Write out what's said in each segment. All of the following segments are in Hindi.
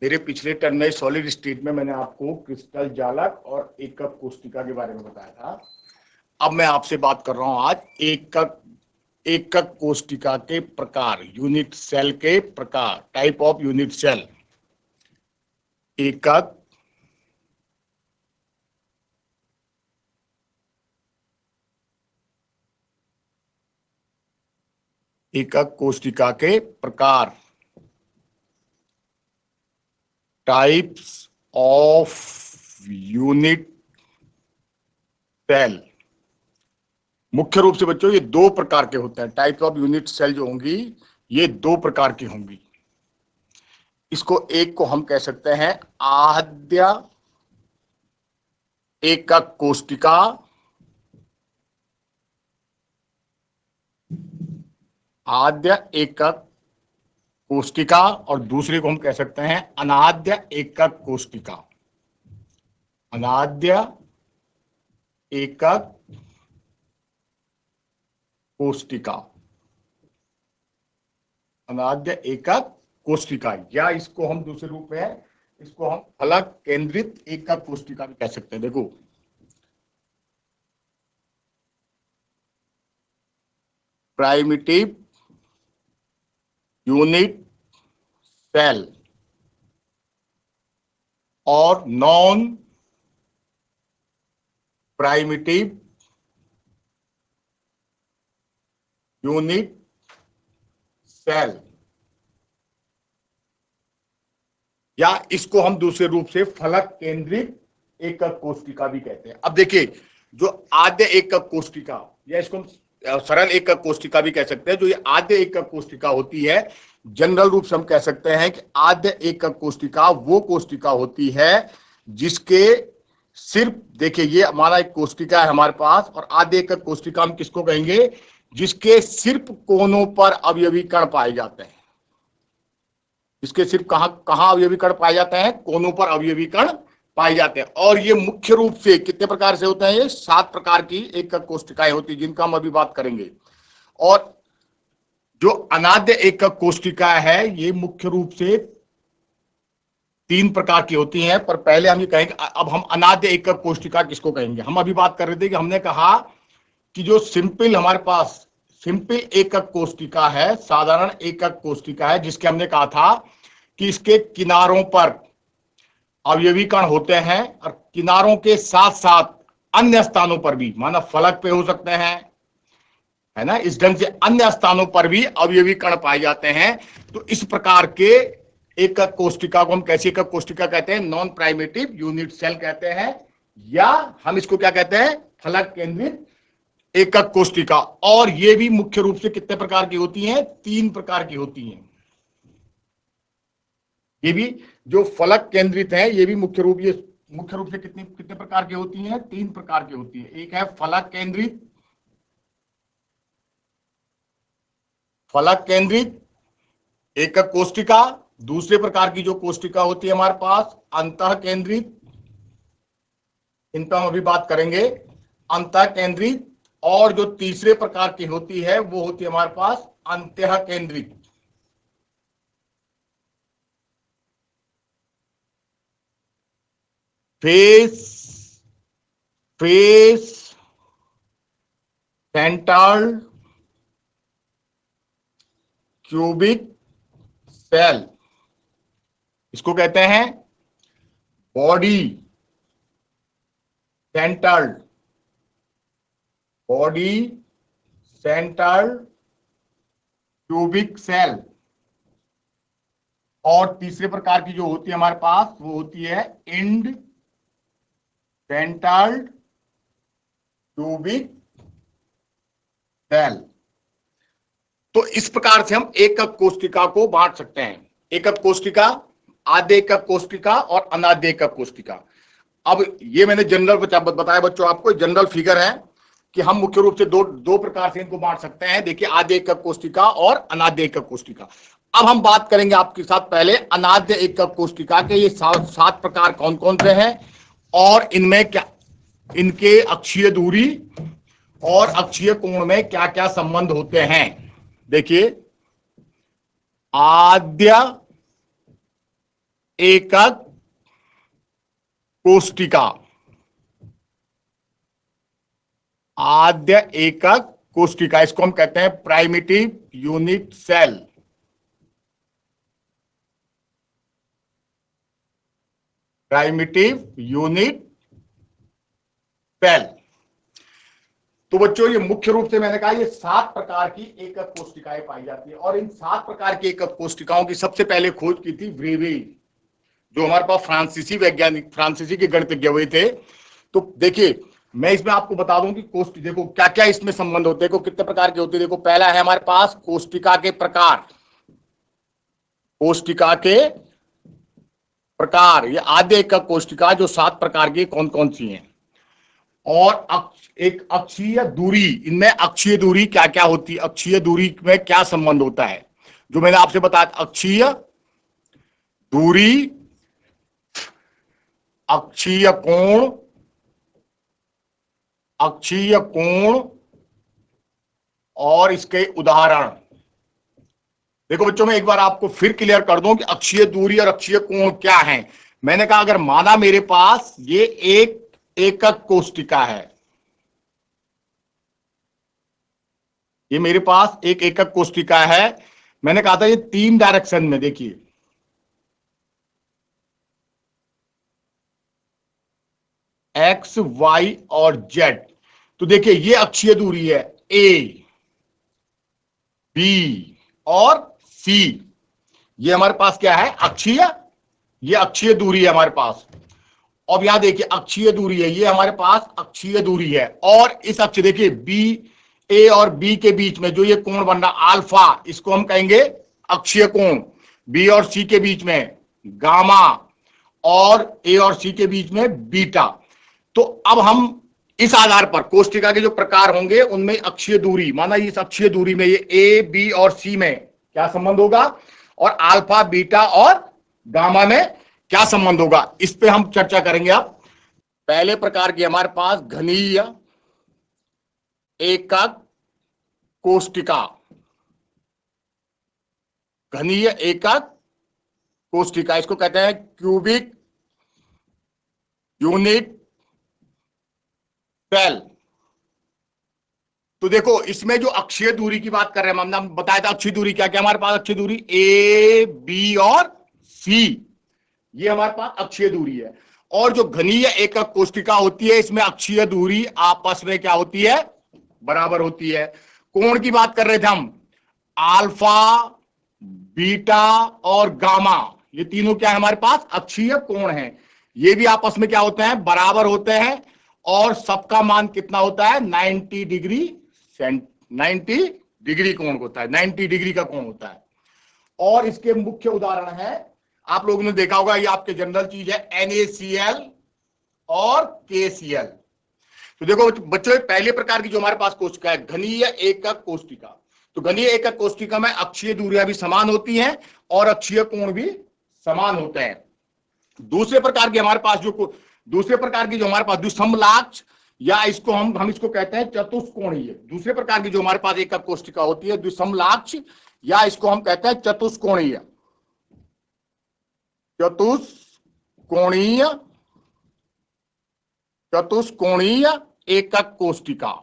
मेरे पिछले टर्म में सॉलिड स्टेट में मैंने आपको क्रिस्टल जालक और एकक कोष्टिका के बारे में बताया था। अब मैं आपसे बात कर रहा हूं आज एकक कोष्टिका के प्रकार, यूनिट सेल के प्रकार, टाइप ऑफ यूनिट सेल। एकक कोष्टिका के प्रकार, टाइप्स ऑफ यूनिट सेल। मुख्य रूप से बच्चों ये दो प्रकार के होते हैं। टाइप्स ऑफ यूनिट सेल जो होंगी ये दो प्रकार की होंगी। इसको एक को हम कह सकते हैं आद्य एकक कोष्टिका, आद्य एकक कोष्टिका, और दूसरे को हम कह सकते हैं अनाद्य एकक कोष्टिका। अनाद्य एकक कोष्टिका, अनाद्य एकक कोष्टिका, या इसको हम दूसरे रूप में इसको हम फलक केंद्रित एकक कोष्टिका भी कह सकते हैं। देखो प्राइमिटिव यूनिट सेल और नॉन प्राइमिटिव यूनिट सेल, या इसको हम दूसरे रूप से फलक केंद्रित एकक कोष्टिका भी कहते हैं। अब देखिए, जो आद्य एकक कोष्टिका, या इसको हम सरल एकक कोष्टिका भी कह सकते हैं, जो ये आद्य एकक कोष्टिका होती है, जनरल रूप से हम कह सकते हैं कि आद्य एकक कोष्टिका वो कोष्टिका होती है जिसके सिर्फ, देखिए ये हमारा एक कोष्टिका है हमारे पास, और आद्य एकक कोष्टिका हम किसको कहेंगे, जिसके सिर्फ कोनों पर अवयवी कण पाए जाते हैं। इसके सिर्फ कहां अवयवी कण पाए जाते हैं, कोनों पर अवयवी कण पाए जाते हैं। और ये मुख्य रूप से कितने प्रकार से होते हैं, ये 7 प्रकार की एकक कोष्टिकाएं होती है जिनका हम अभी बात करेंगे। और जो अनाद्य एकक कोष्टिका है ये मुख्य रूप से 3 प्रकार की होती हैं। पर पहले हम ये कहेंगे, अब हम अनाद्य एकक कोष्टिका किसको कहेंगे। हम अभी बात कर रहे थे कि हमने कहा कि जो सिंपल हमारे पास सिंपल एकक कोष्टिका है, साधारण एकक कोष्टिका है, जिसके हमने कहा था कि इसके किनारों पर अवयवी कण होते हैं, और किनारों के साथ साथ अन्य स्थानों पर भी, माना फलक पे हो सकते हैं, है ना, इस ढंग से अन्य स्थानों पर भी अवयवी कण पाए जाते हैं। तो इस प्रकार के एकक कोष्टिका को हम कैसी एकक कोष्टिका कहते हैं, नॉन प्राइमेटिव यूनिट सेल कहते हैं, या हम इसको क्या कहते हैं, फलक केंद्रित एकक कोष्टिका। और ये भी मुख्य रूप से कितने प्रकार की होती हैं, 3 प्रकार की होती हैं। ये भी जो फलक केंद्रित है ये भी मुख्य रूप से कितने प्रकार की होती हैं, 3 प्रकार की होती है। एक है फलक केंद्रित एकक कोष्टिका, दूसरे प्रकार की जो कोष्टिका होती है हमारे पास अंतः केंद्रित, इनका हम अभी बात करेंगे, अंतः केंद्रित, और जो तीसरे प्रकार की होती है वो होती है हमारे पास अंतः केंद्रित। फेस सेंटर्ड क्यूबिक सेल, इसको कहते हैं बॉडी सेंटर्ड क्यूबिक सेल। और तीसरे प्रकार की जो होती है हमारे पास वो होती है इंड सेंटर्ड क्यूबिक सेल। तो इस प्रकार से हम एकक कोष्टिका को बांट सकते हैं, एकक कोष्टिका, आद्य एकक कोष्टिका और अनाद्य एकक कोष्टिका। अब ये मैंने जनरल बताया बच्चों, आपको जनरल फिगर है कि हम मुख्य रूप से दो प्रकार से इनको बांट सकते हैं। देखिए, आद्य एकक कोष्टिका और अनाद्य एकक कोष्टिका। अब हम बात करेंगे आपके साथ पहले अनाद्य एकक कोष्टिका के ये 7 प्रकार कौन कौन से हैं, और इनमें क्या, इनके अक्षीय दूरी और अक्षीय कोण में क्या क्या संबंध होते हैं। देखिए, आद्य एकक कोष्टिका, आद्य एकक कोष्टिका, इसको हम कहते हैं primitive unit cell. Primitive unit cell. तो बच्चों ये मुख्य रूप से मैंने कहा ये 7 प्रकार की एकक कोष्टिकाएं पाई जाती है, और इन 7 प्रकार की एकक कोष्टिकाओं की सबसे पहले खोज की थी व्रेवे, जो हमारे पास फ्रांसीसी वैज्ञानिक, फ्रांसीसी के गणितज्ञ हुए थे। तो देखिए मैं इसमें आपको बता दूं कि कोष्टिका, देखो क्या क्या इसमें संबंध होते हैं, देखो कितने प्रकार के होते हैं। देखो पहला है हमारे पास कोष्टिका के प्रकार। कोष्टिका के प्रकार, ये आद्य एकक कोष्टिका जो 7 प्रकार की कौन कौन सी हैं। और एक अक्षीय दूरी, इनमें अक्षीय दूरी क्या क्या होती है, अक्षीय दूरी में क्या संबंध होता है, जो मैंने आपसे बताया। अक्षीय दूरी, अक्षीय कोण, अक्षीय कोण और इसके उदाहरण। देखो बच्चों मैं एक बार आपको फिर क्लियर कर दूं कि अक्षीय दूरी और अक्षीय कोण क्या है। मैंने कहा अगर माना मेरे पास ये एक एकक कोष्टिका है, ये मेरे पास एक एकक कोष्टिका है, मैंने कहा था ये 3 डायरेक्शन में, देखिए एक्स वाई और जेड। तो देखिए ये अक्षीय दूरी है ए, बी और सी, ये हमारे पास क्या है अक्षीय, ये अक्षीय दूरी है हमारे पास। अब यहां देखिए अक्षीय दूरी है, ये हमारे पास अक्षीय दूरी है। और इस अक्ष देखिए बी, ए और बी के बीच में जो ये कोण बन रहा अल्फा, इसको हम कहेंगे अक्षीय कोण। बी और सी के बीच में गामा और ए और सी के बीच में बीटा। तो अब हम इस आधार पर कोष्टिका के जो प्रकार होंगे उनमें अक्षीय दूरी, माना इस अक्षीय दूरी में ये ए, बी और सी में क्या संबंध होगा, और अल्फा, बीटा और गामा में क्या संबंध होगा, इस पे हम चर्चा करेंगे। अब पहले प्रकार की हमारे पास घनीय एकक कोष्टिका, घनीय एकक कोष्टिका, इसको कहते हैं क्यूबिक यूनिट सेल। तो देखो इसमें जो अक्षीय दूरी की बात कर रहे हैं, हमने बताया था अक्षीय दूरी क्या क्या हमारे पास, अक्षीय दूरी ए, बी और सी, ये हमारे पास अक्षीय दूरी है। और जो घनीय एकक कोष्टिका होती है इसमें अक्षीय दूरी आपस में क्या होती है, बराबर होती है। कोण की बात कर रहे थे हम, अल्फा, बीटा और गामा, ये तीनों क्या है हमारे पास अक्षीय कोण है। ये भी आपस में क्या होते हैं, बराबर होते हैं। और सबका मान कितना होता है 90 डिग्री, 90 डिग्री कोण होता है, 90 डिग्री का कोण होता है। और इसके मुख्य उदाहरण है, आप लोगों ने देखा होगा, ये आपके जनरल चीज है NaCl और KCl। तो देखो बच्चों पहले प्रकार की जो हमारे पास कोष्टिका है घनीय एकक कोष्टिका। तो घनीय एकक कोष्टिका में अक्षीय दूरियां भी समान होती हैं और अक्षीय कोण भी समान होते हैं। दूसरे प्रकार की हमारे पास जो हमारे पास द्विसमलाक्ष, या इसको हम इसको कहते हैं चतुष्कोणीय। दूसरे प्रकार की जो हमारे पास एकक कोष्टिका होती है द्विसमलाक्ष, या इसको हम कहते हैं चतुष्कोणीय, चतुष्कोणीय, चतुष्कोणीय एकक कोष्टिका,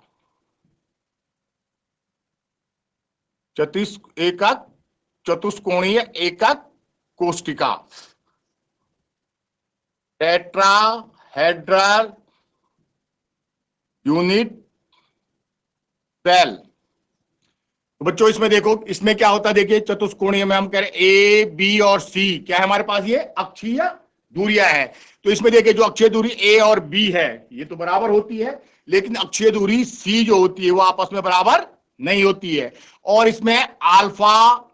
चतुष्कोणीय एकक कोष्टिका, टेट्राहेड्रल यूनिट सेल। तो बच्चों इसमें देखो इसमें क्या होता है, देखिए चतुष्कोणीय में हम कह रहे हैं ए, बी और सी क्या है हमारे पास, ये अक्षीय दूरियां है। तो इसमें देखिए जो अक्षीय दूरी ए और बी है ये तो बराबर होती है, लेकिन अक्षीय दूरी सी जो होती है वो आपस में बराबर नहीं होती है। और इसमें alpha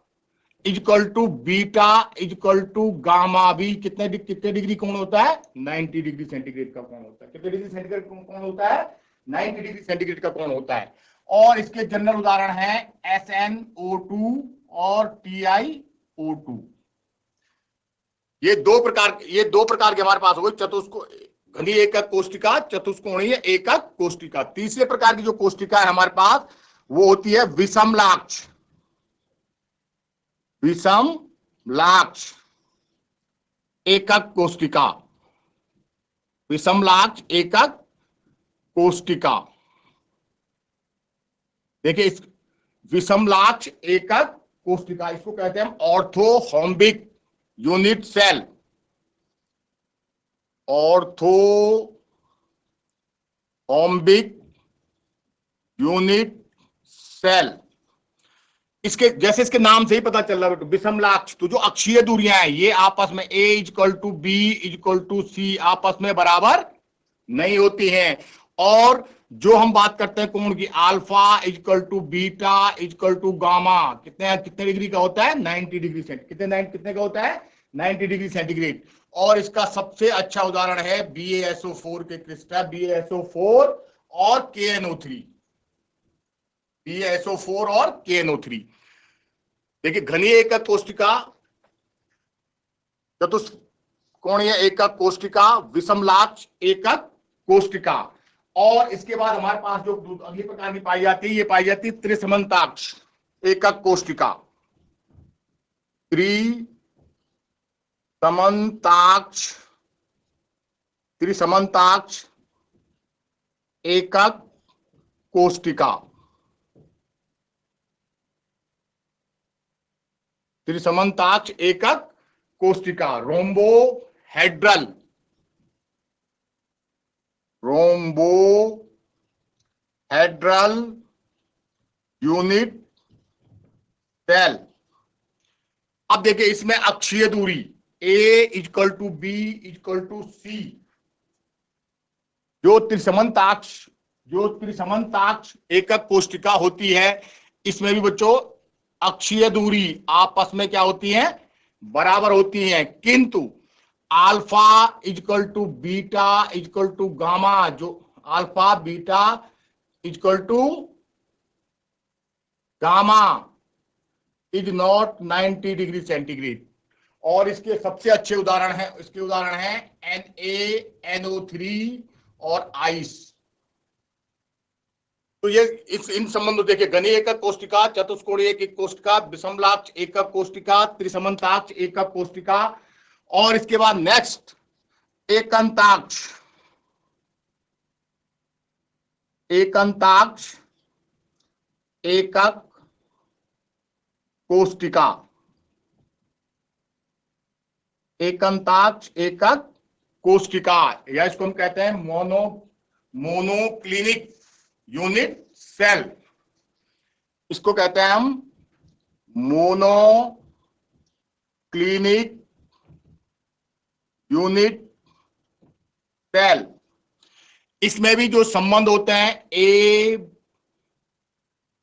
equal to beta equal to gamma भी कितने डिग्री कोण होता है, 90 डिग्री सेंटीग्रेड का कोण होता है। कितने डिग्री सेंटीग्रेड कोण होता है, 90 डिग्री सेंटीग्रेड का कोण होता है। और इसके जनरल उदाहरण है SnO2 और TiO2। ये दो प्रकार के हमारे पास हो गए घनीय एकक कोष्टिका, चतुष्कोणीय एकक कोष्टिका। तीसरे प्रकार की जो कोष्टिका है हमारे पास वो होती है विषमलाक्ष, विषमलाक्ष। एकक कोष्टिका, विषमलाक्ष एकक कोष्टिका। देखिए इस विषमलाक्ष एकक कोष्टिका, इसको कहते हैं हम ऑर्थोहोम्बिक यूनिट सेल, ऑर्थोहोम्बिक यूनिट सेल। इसके जैसे इसके नाम से ही पता चल रहा है विषमलाक्ष, तो जो अक्षीय दूरियां हैं ये आपस में a equal to B equal to C आपस में बराबर नहीं होती हैं। और जो हम बात करते हैं कोण की, alpha equal to beta equal to gamma, कितने कितने डिग्री का होता है, 90 डिग्री सेंटीग्रेड। कितने का होता है, 90 डिग्री सेंटीग्रेड। और इसका सबसे अच्छा उदाहरण है BaSO4 के क्रिस्टल, BaSO4 और KNO3, BaSO4 और KNO3। देखिए घनीय एकक कोष्टिका, चतुष्कोणीय एकक कोष्टिका, विषमलाक्ष एकक कोष्टिका। और इसके बाद हमारे पास जो अगली प्रकार की पाई जाती है, ये पाई जाती है त्रिसमन्ताक्ष एकक कोष्टिका, त्रिसमन्ताक्ष एकक कोष्टिका, त्रिसमन्ताक्ष एकक कोष्टिका, रोम्बोहेड्रल यूनिट सेल। अब देखिए इसमें अक्षीय दूरी a equal to B equal to C, जो त्रिसमन्ताक्ष एकक कोष्टिका होती है, इसमें भी बच्चों अक्षीय दूरी आपस में क्या होती है, बराबर होती है। किंतु alpha equal to beta equal to gamma, जो alpha beta equal to gamma is not 90 degree centigrade. और इसके सबसे अच्छे उदाहरण है, इसके उदाहरण है NaNO3 और आइस। तो ये इन संबंधों देखिए, घनीय एकक कोष्टिका, चतुष्कोणीय एकक कोष्टिका, विषमलाक्ष एकक कोष्टिका, त्रिसमन्ताक्ष एकक कोष्टिका। और इसके बाद नेक्स्ट एकंताक्ष एकक कोष्टिका, एकंताक्ष एकक कोष्टिका, या इसको हम कहते हैं मोनोक्लिनिक यूनिट सेल। इसको कहते हैं हम मोनोक्लिनिक यूनिट सेल। इसमें भी जो संबंध होते हैं ए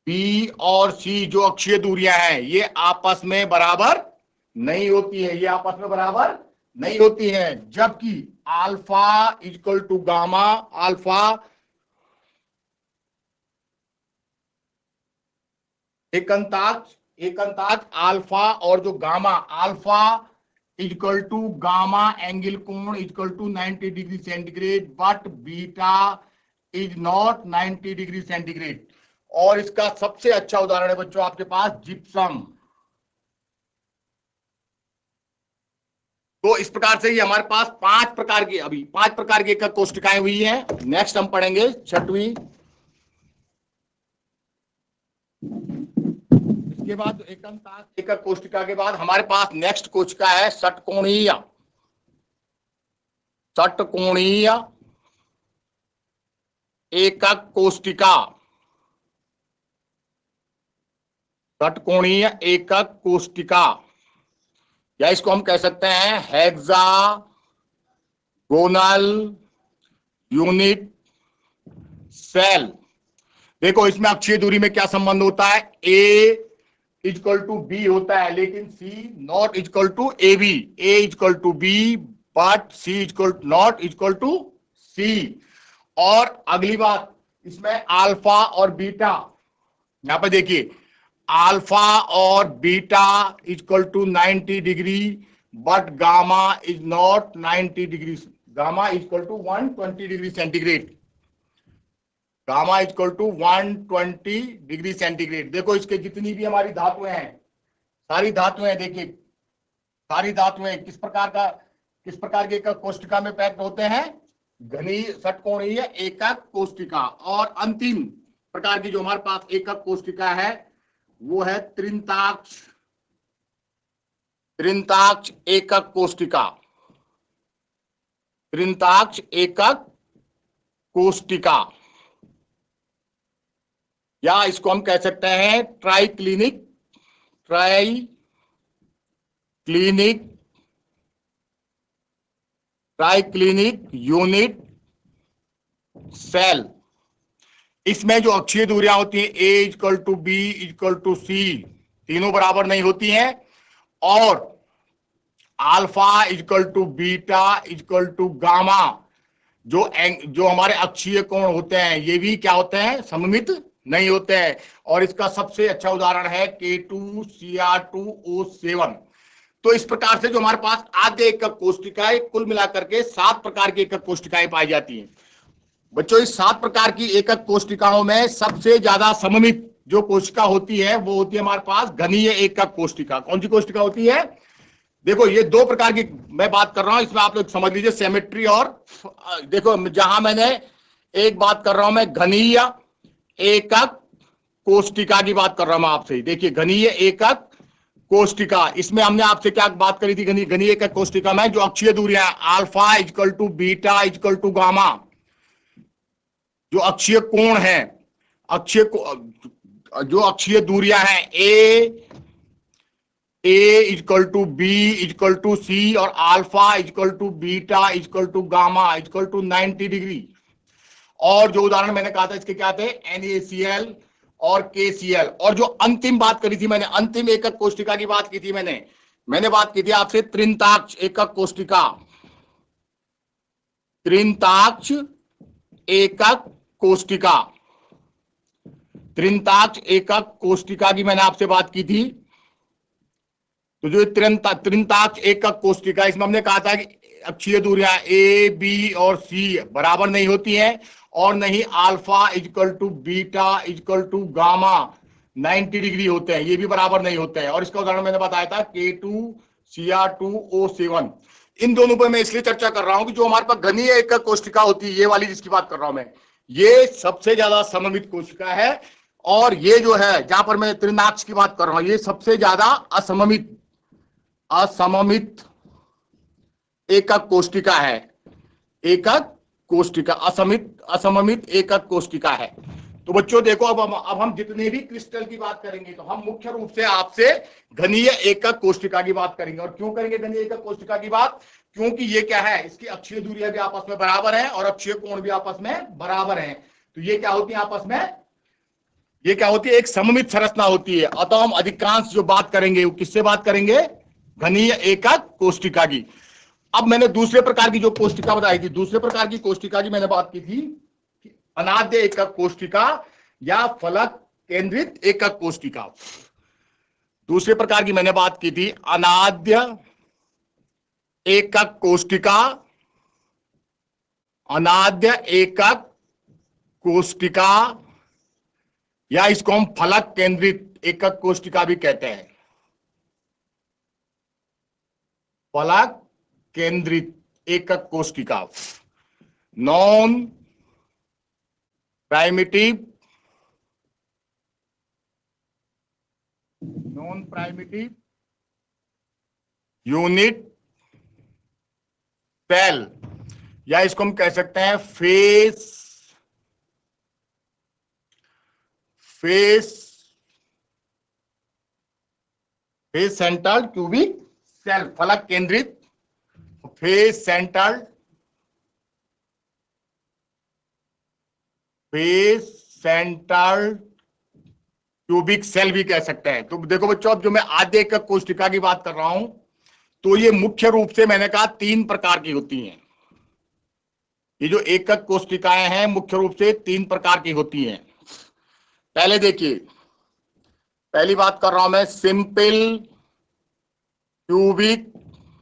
बी और सी, जो अक्षीय दूरियां हैं, ये आपस में बराबर नहीं होती है, ये आपस में बराबर नहीं होती हैं। जबकि अल्फा इक्वल टू गामा, एकंताक्ष अल्फा और जो gamma, alpha equal to gamma angle कोण equal to 90 degree centigrade, but beta is not 90 degree centigrade. और इसका सबसे अच्छा उदाहरण है बच्चों आपके पास जिप्सम। तो इस प्रकार से ही हमारे पास पांच प्रकार की एकक कोष्टिकाएं हुई हैं। नेक्स्ट हम पढ़ेंगे छठवीं। इसके बाद एकंताक्ष एकक कोष्टिका के बाद हमारे पास नेक्स्ट कोशिका है षटकोणीय एकक कोष्टिका, षटकोणीय एकक कोष्टिका, या इसको हम कह सकते हैं हेक्सागोनल यूनिट सेल। देखो इसमें अक्षीय दूरी में क्या संबंध होता है, a इक्वल टू बी होता है, लेकिन c not equal to A B, a equal to B but c equal not equal to c। और अगली बात, इसमें अल्फा और बीटा, यहां पर देखिए अल्फा और beta equal to 90 degree, but gamma is not 90 degree, gamma equal to 120 degree centigrade, gamma equal to 120 degree centigrade. देखो इसके जितनी भी हमारी धातुएं हैं, सारी धातुएं देखिए, सारी धातुएं किस प्रकार का किस प्रकार की एकक कोष्टिका में पैक्ड होते हैं? घनीय षटकोणीय एकक कोष्टिका। और अंतिम प्रकार की जो हमारे पास एकक कोष्टिका है वो है त्रिंताक्ष एकक कोष्टिका। त्रिंताक्ष एकक कोष्टिका, या इसको हम कह सकते हैं ट्राइक्लिनिक यूनिट सेल। इसमें जो अक्षीय दूरियां होती हैं A = B = C, तीनों बराबर नहीं होती हैं, और अल्फा = बीटा = गामा, जो हमारे अक्षीय कोण होते हैं ये भी क्या होते हैं? सममित नहीं होते हैं। और इसका सबसे अच्छा उदाहरण है K2Cr2O7। तो इस प्रकार से जो हमारे पास आद्य एकक कोष्टिकाएं, कुल मिलाकर के 7 प्रकार की एकक कोष्टिकाएं पाई जाती हैं। बच्चों, इस 7 प्रकार की एकक कोष्टिकाओं में सबसे ज्यादा सममित जो कोशिका होती है वो होती है हमारे पास घनीय एकक कोष्टिका। कौन सी कोशिका होती है? देखो, ये 2 प्रकार की मैं बात कर रहा हूं, इसमें आप लोग समझ लीजिए सिमेट्री। और देखो, जहां मैंने एक बात कर रहा हूं, मैं घनीय एकक कोष्टिका की बात कर रहा हूं आपसे। देखिए, घनीय एकक कोष्टिका, इसमें हमने आपसे क्या बात करी थी? घनीय एकक कोष्टिका में जो अक्षीय दूरियां अल्फा = बीटा = गामा, जो अक्षीय कोण है, जो अक्षीय दूरियां हैं A = B = C और अल्फा = बीटा = गामा = 90 डिग्री। और जो उदाहरण मैंने कहा था इसके क्या थे? NaCl और KCl। और जो अंतिम बात करी थी मैंने, अंतिम एकक कोष्टिका की बात की थी मैंने बात की थी आपसे त्रिंताक्ष एकक कोष्टिका। त्रिंताक्ष एकक कोष्टिका की मैंने आपसे बात की थी। तो जो त्रिंताक्ष एकक कोष्टिका, इसमें हमने कहा था कि अक्षीय दूरियां A, B और C बराबर नहीं होती हैं, और नहीं अल्फा = बीटा = गामा 90 डिग्री होते हैं, ये भी बराबर नहीं होते हैं। और इसका उदाहरण मैंने बताया था K2Cr2O7। इन दोनों पर मैं इसलिए चर्चा कर रहा हूं कि जो हमारे पास घनीय एकक कोष्टिका होती है, ये वाली जिसकी बात कर रहा हूं मैं, ये सबसे ज्यादा सममित कोशिका है। और ये जो है, जहां पर मैं त्रिंताक्ष की बात कर रहा हूं, ये सबसे ज्यादा असममित एकक कोष्टिका है। असममित एकक कोष्टिका है। तो बच्चों देखो, अब हम जितने भी क्रिस्टल की बात करेंगे तो हम मुख्य रूप से आपसे घनीय एकक कोष्टिका की बात करेंगे। और क्यों करेंगे घनीय एकक कोष्टिका की बात? क्योंकि ये क्या है, इसकी अक्षीय दूरियां भी आपस में बराबर हैं और अक्षीय कोण भी आपस में बराबर हैं। तो ये क्या होती है आपस में? ये क्या होती है? एक सममित संरचना होती है। अतः हम अधिकांश जो बात करेंगे वो किससे बात करेंगे? घनीय एकक कोष्टिका की। अब मैंने दूसरे प्रकार की जो कोष्टिका बताई थी, दूसरे प्रकार की कोष्टिका की मैंने बात की थी अनाद्य एकक कोष्टिका या फलक केंद्रित एकक कोष्टिका। दूसरे प्रकार की मैंने बात की थी अनाद्य एकक कोष्टिका, या इसको हम फलक केंद्रित एकक कोष्टिका भी कहते हैं। फलक केंद्रित एकक कोष्टिका, नॉन प्राइमिटिव यूनिट सेल, या इसको हम कह सकते हैं फेस सेंटर्ड क्यूबिक सेल। फलक केंद्रित फेस सेंटर्ड क्यूबिक सेल भी कह सकते हैं। तो देखो बच्चों, अब जो मैं आद्य एकक कोष्टिका की बात कर रहा हूं, तो ये मुख्य रूप से मैंने कहा 3 प्रकार की होती हैं। ये जो एकक कोष्टिकाएं हैं मुख्य रूप से 3 प्रकार की होती हैं। पहले देखिए, पहली बात कर रहा हूं मैं सिंपल क्यूबिक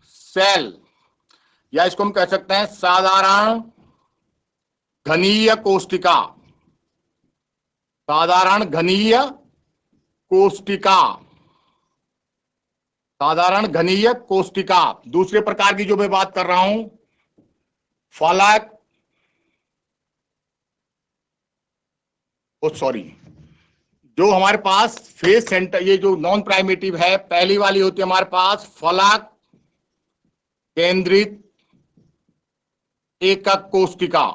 सेल, या इसको हम कह सकते हैं साधारण घनीय कोष्टिका। साधारण घनीय कोष्टिका, साधारण घनीय कोष्टिका। दूसरे प्रकार की जो मैं बात कर रहा हूं, फलक, सॉरी, जो हमारे पास फेस सेंटर, ये जो नॉन प्राइमेटिव है, पहली वाली होती है हमारे पास फलक केंद्रित एकक कोष्टिका।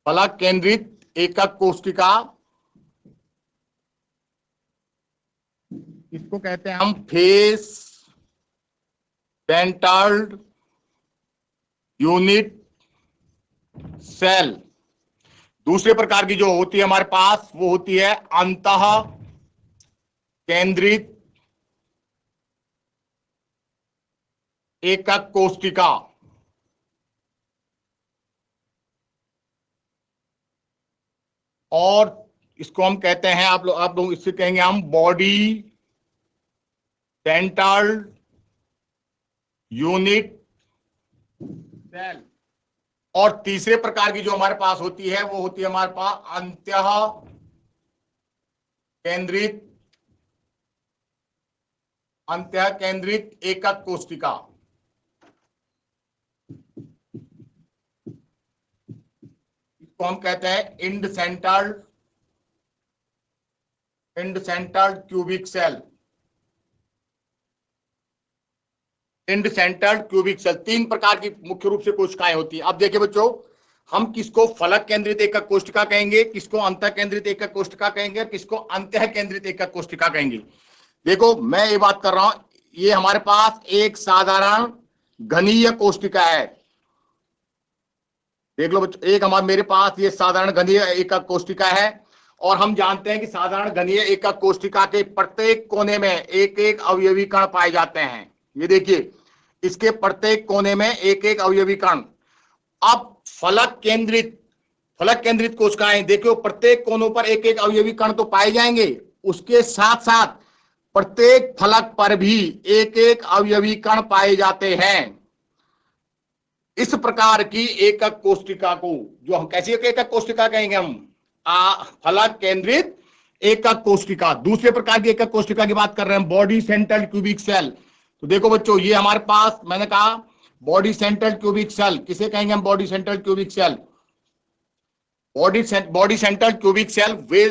फलक केंद्रित एकक कोष्टिका, इसको कहते हैं हम फेस सेंटर्ड यूनिट सेल। दूसरे प्रकार की जो होती है हमारे पास, वो होती है अंतः केंद्रित एकक कोष्टिका। और इसको हम कहते हैं, आप लोग इससे कहेंगे हम बॉडी सेंटर्ड यूनिट सेल। और तीसरे प्रकार की जो हमारे पास होती है, वो होती है हमारे पास अंतः केंद्रित एकक कोष्टिका। इसको हम कहते हैं end centred cubic cell. End centred cubic cell, तीन प्रकार की मुख्य रूप से कोशिकाएं होती हैं। अब देखिए बच्चों, हम किसको फलक केंद्रित एकक कोशिका कहेंगे, किसको अंतः केंद्रित एकक कोशिका कहेंगे, किसको अंतः केंद्रित एकक कोशिका कहेंगे। देखो, मैं ये बात कर रहा हूं, ये हमारे पास एक साधारण घनीय कोशिका है। देख लो बच्चों, एक मेरे पास ये साधारण घनीय एकक कोशिका है, और हम जानते हैं कि साधारण घनीय एकक कोशिका के प्रत्येक कोने में एक एक अवयवी कण पाए जाते हैं। ये देखिए, इसके प्रत्येक कोने में एक एक अवयवी कण। अब फलक केंद्रित कोशिकाएं, देखो प्रत्येक कोनों पर एक एक अवयवी कण तो पाए जाएंगे, उसके साथ साथ प्रत्येक फलक पर भी एक एक अवयवी कण पाए जाते हैं। इस प्रकार की एकक कोशिका को जो हम कैसी एकक कोशिका कहेंगे, हम फलक केंद्रित एकक कोशिका। दूसरे प्रकार की एकक कोशिका की बात कर रहे हैं, बॉडी सेंट्रल क्यूबिक सेल। तो देखो बच्चों, ये हमारे पास मैंने कहा बॉडी सेंट्रल क्यूबिक सेल। किसे कहेंगे हम? Body central cubic cell. Body central cubic cell वे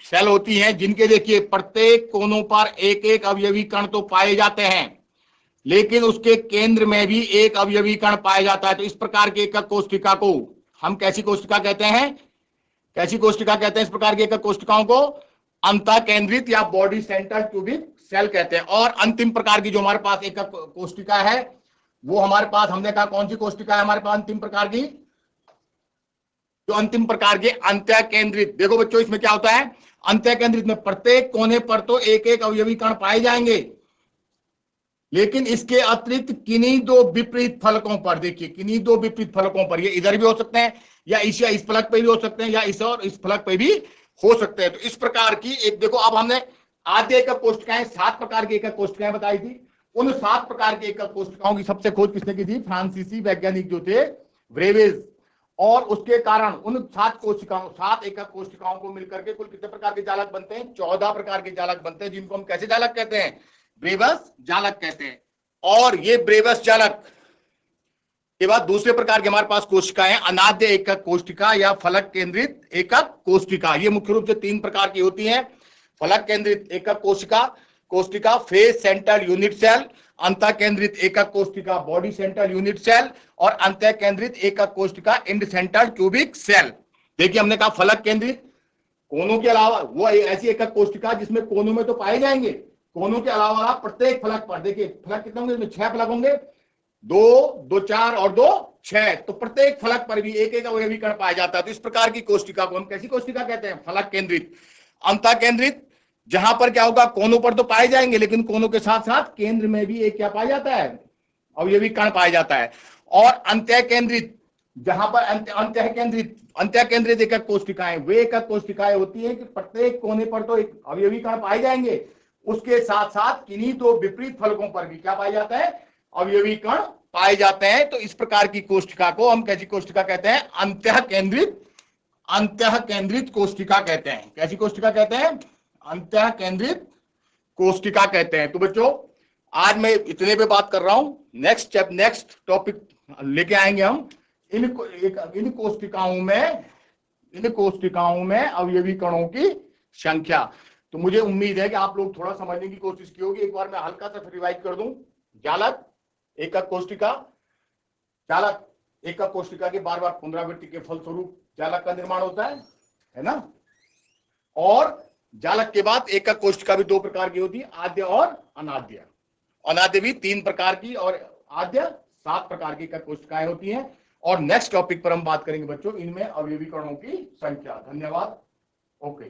सेल होती हैं जिनके देखिए प्रत्येक कोनों पर एक एक अवयवी कण तो पाए जाते हैं, लेकिन उसके केंद्र में भी एक अवयवी कण पाया जाता है। तो इस प्रकार की एकक कोशिका को हम कैसी कोशिका कहते हैं? कैसी कोशिका कहते हैं? इस प्रकार की एकक कोशिकाओं को अंतः केंद्रित या बॉडी सेंट्रल क्यूबिक सेल कहते हैं। और अंतिम प्रकार की जो हमारे पास एकक कोशिका है, वो हमारे पास हमने कहा कौन सी कोशिका है हमारे पास अंतिम प्रकार की? जो अंतिम प्रकार के अंतः केंद्रित। देखो बच्चों, इसमें क्या होता है? अंतः केंद्रित में प्रत्येक कोने पर तो एक एक अवयवी कण पाए जाएंगे, लेकिन इसके अतिरिक्त किन्हीं दो विपरीत फलकों पर, देखिए किन्हीं दो विपरीत फलकों पर, ये इधर भी हो सकते हैं या इस फलक पे भी हो सकते हैं, या इस और इस फलक पे भी हो सकते हैं। तो इस प्रकार की एक, देखो अब हमने आद्य एकक कोशिकाएं 7 प्रकार की एकक कोशिकाएं बताई थी। उन 7 प्रकार की एकक कोशिकाओं की सबसे खोज किसने की थी? फ्रांसीसी वैज्ञानिक जो थे ब्रेवेज। और उसके कारण उन 7 एकक कोशिकाओं को मिलकर के कुल कितने प्रकार के जालक बनते हैं? 14 प्रकार के जालक बनते हैं, जिनको हम कैसे जालक कहते हैं? ब्रेवस जालक कहते हैं। और ये ब्रेवस जालक के बाद दूसरे प्रकार के हमारे पास कोशिकाएं अनाद्य एकक कोशिका या फलक केंद्रित एकक कोशिका। ये मुख्य रूप से 3 प्रकार की होती हैं। फलक केंद्रित एकक कोशिका फेस सेंट्रल यूनिट सेल, अंतः केंद्रित एकक कोशिका बॉडी सेंट्रल यूनिट सेल, और अंतः केंद्रित एकक कोशिका इंड सेंट्रल क्यूबिक सेल। देखिए, हमने कहा फलक केंद्रित, कोनों के अलावा वो ऐसी एकक कोशिका जिसमें कोनों में तो पाए जाएंगे, कोनों के अलावा प्रत्येक फलक पर, देखिए फलक कितने होंगे? इसमें 6 फलक होंगे, 2, 4 और 2, 6। तो प्रत्येक फलक पर भी एक एक अवयवी कण पाया जाता है। तो इस प्रकार की कोशिका को हम कैसी कोशिका कहते हैं? फलक केंद्रित। अंतः केंद्रित, जहां पर क्या होगा? कोनों पर तो पाए जाएंगे, लेकिन कोनों के साथ साथ केंद्र में भी एक क्या पाया जाता है? अवयवी कण पाया जाता है। और अंतः केंद्रित, जहां पर अंतः केंद्रित एकक कोशिकाएं, वे एकक कोशिकाएं होती हैं कि प्रत्येक कोने पर तो एक अवयवी कण पाए जाएंगे, उसके साथ साथ किन्हीं दो विपरीत फलकों पर भी क्या पाया जाता है? अवयवी कण पाए जाते हैं। तो इस प्रकार की कोशिका को हम कैसी कोशिका कहते हैं? अंतः केंद्रित कोशिका कहते हैं। कैसी कोशिका कहते हैं? अंतः केंद्रित कोष्टिका कहते हैं। तो बच्चों आज मैं इतने पे बात कर रहा हूं, नेक्स्ट टॉपिक लेके आएंगे हम इन कोष्टिकाओं में अवयवी कणों की संख्या। तो मुझे उम्मीद है कि आप लोग थोड़ा समझने की कोशिश की होगी। एक बार मैं हल्का सा रिवाइज कर दूं। जालक एकक कोष्टिका, जालक एकक कोष्टिका की बार बार पुनरावृत्ति के फलस्वरूप जालक का निर्माण होता है ना। और जालक के बाद एकक कोष्टिका भी दो प्रकार की होती है, आद्य और अनाद्य। अनाद्य भी 3 प्रकार की और आद्य 7 प्रकार की एकक कोष्टिकाएं होती हैं। और नेक्स्ट टॉपिक पर हम बात करेंगे बच्चों इनमें अवयवी कणों की संख्या। धन्यवाद। ओके।